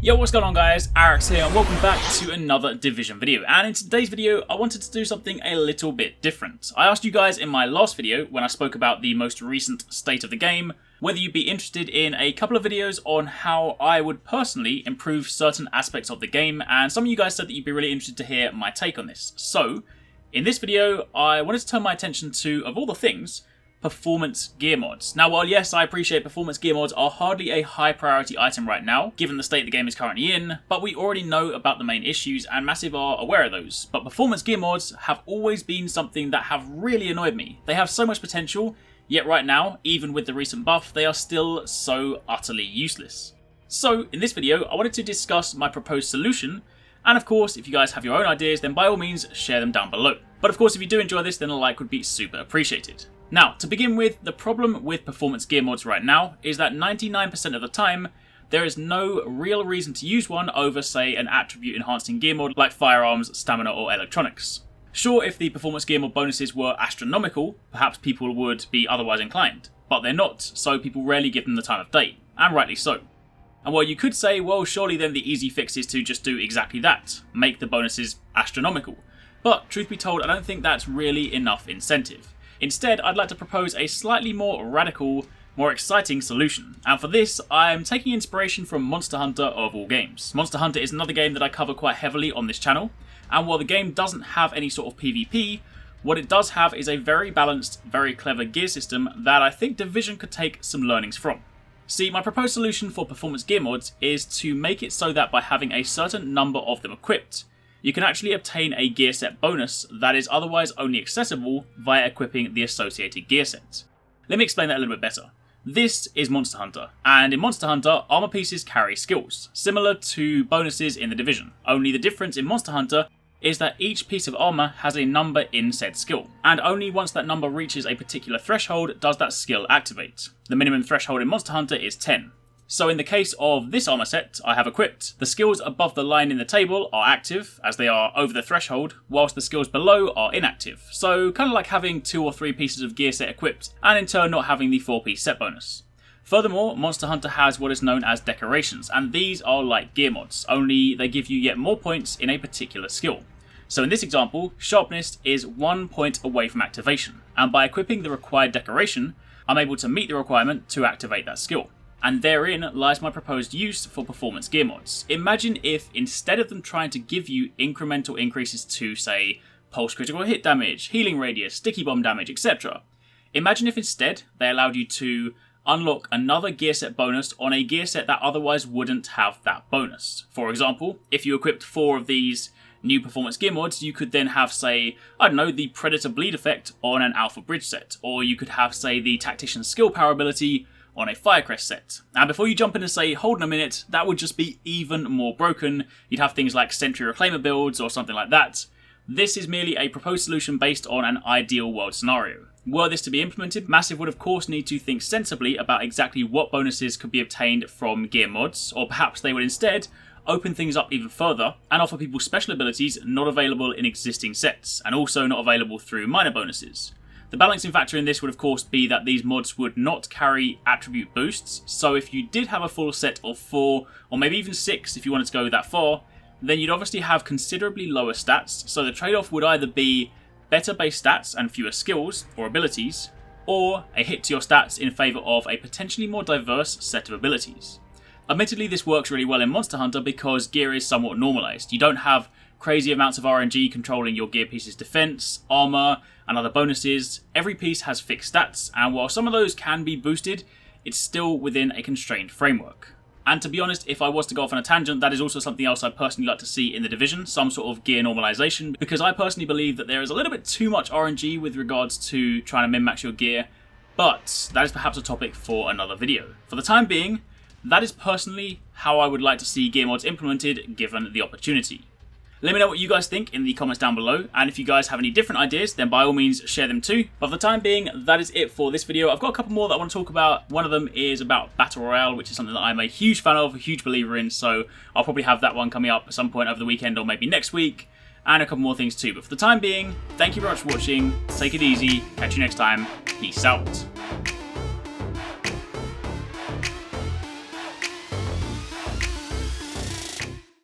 Yo, what's going on guys, Arekkz here and welcome back to another Division video. And in today's video I wanted to do something a little bit different. I asked you guys in my last video, when I spoke about the most recent state of the game, whether you'd be interested in a couple of videos on how I would personally improve certain aspects of the game, and some of you guys said that you'd be really interested to hear my take on this. So, in this video I wanted to turn my attention to, of all the things, performance gear mods. Now, while yes, I appreciate performance gear mods are hardly a high priority item right now, given the state the game is currently in, but we already know about the main issues and Massive are aware of those. But performance gear mods have always been something that have really annoyed me. They have so much potential, yet right now, even with the recent buff, they are still so utterly useless. So, in this video, I wanted to discuss my proposed solution, and of course, if you guys have your own ideas, then by all means, share them down below. But of course, if you do enjoy this, then a like would be super appreciated. Now, to begin with, the problem with performance gear mods right now is that 99% of the time, there is no real reason to use one over, say, an attribute enhancing gear mod like firearms, stamina, or electronics. Sure, if the performance gear mod bonuses were astronomical, perhaps people would be otherwise inclined, but they're not, so people rarely give them the time of day, and rightly so. And while you could say, well, surely then the easy fix is to just do exactly that, make the bonuses astronomical. But truth be told, I don't think that's really enough incentive. Instead, I'd like to propose a slightly more radical, more exciting solution. And for this, I'm taking inspiration from Monster Hunter of all games. Monster Hunter is another game that I cover quite heavily on this channel, and while the game doesn't have any sort of PvP, what it does have is a very balanced, very clever gear system that I think Division could take some learnings from. See, my proposed solution for performance gear mods is to make it so that by having a certain number of them equipped, you can actually obtain a gear set bonus that is otherwise only accessible via equipping the associated gear set. Let me explain that a little bit better. This is Monster Hunter, and in Monster Hunter, armor pieces carry skills, similar to bonuses in the Division. Only the difference in Monster Hunter is that each piece of armor has a number in said skill, and only once that number reaches a particular threshold does that skill activate. The minimum threshold in Monster Hunter is 10. So in the case of this armor set I have equipped, the skills above the line in the table are active, as they are over the threshold, whilst the skills below are inactive. So kind of like having 2 or 3 pieces of gear set equipped, and in turn not having the 4-piece set bonus. Furthermore, Monster Hunter has what is known as decorations, and these are like gear mods, only they give you yet more points in a particular skill. So in this example, Sharpness is 1 point away from activation, and by equipping the required decoration, I'm able to meet the requirement to activate that skill. And therein lies my proposed use for performance gear mods. Imagine if, instead of them trying to give you incremental increases to, say, pulse critical hit damage, healing radius, sticky bomb damage, etc. Imagine if instead they allowed you to unlock another gear set bonus on a gear set that otherwise wouldn't have that bonus. For example, if you equipped 4 of these new performance gear mods, you could then have, say, I don't know, the Predator Bleed effect on an Alpha Bridge set, or you could have, say, the Tactician Skill Power ability on a Firecrest set. And before you jump in and say, hold on a minute, that would just be even more broken, you'd have things like Sentry Reclaimer builds or something like that. This is merely a proposed solution based on an ideal world scenario. Were this to be implemented, Massive would of course need to think sensibly about exactly what bonuses could be obtained from gear mods, or perhaps they would instead open things up even further and offer people special abilities not available in existing sets, and also not available through minor bonuses. The balancing factor in this would of course be that these mods would not carry attribute boosts, so if you did have a full set of 4, or maybe even 6 if you wanted to go that far, then you'd obviously have considerably lower stats, so the trade-off would either be better base stats and fewer skills or abilities, or a hit to your stats in favour of a potentially more diverse set of abilities. Admittedly, this works really well in Monster Hunter because gear is somewhat normalised. You don't have crazy amounts of RNG controlling your gear piece's defense, armor, and other bonuses. Every piece has fixed stats, and while some of those can be boosted, it's still within a constrained framework. And to be honest, if I was to go off on a tangent, that is also something else I'd personally like to see in the Division, some sort of gear normalization, because I personally believe that there is a little bit too much RNG with regards to trying to min-max your gear, but that is perhaps a topic for another video. For the time being, that is personally how I would like to see gear mods implemented given the opportunity. Let me know what you guys think in the comments down below, and if you guys have any different ideas, then by all means share them too. But for the time being, that is it for this video. I've got a couple more that I want to talk about. One of them is about Battle Royale, which is something that I'm a huge fan of, a huge believer in, so I'll probably have that one coming up at some point over the weekend or maybe next week, and a couple more things too. But for the time being, thank you very much for watching, take it easy, catch you next time, peace out.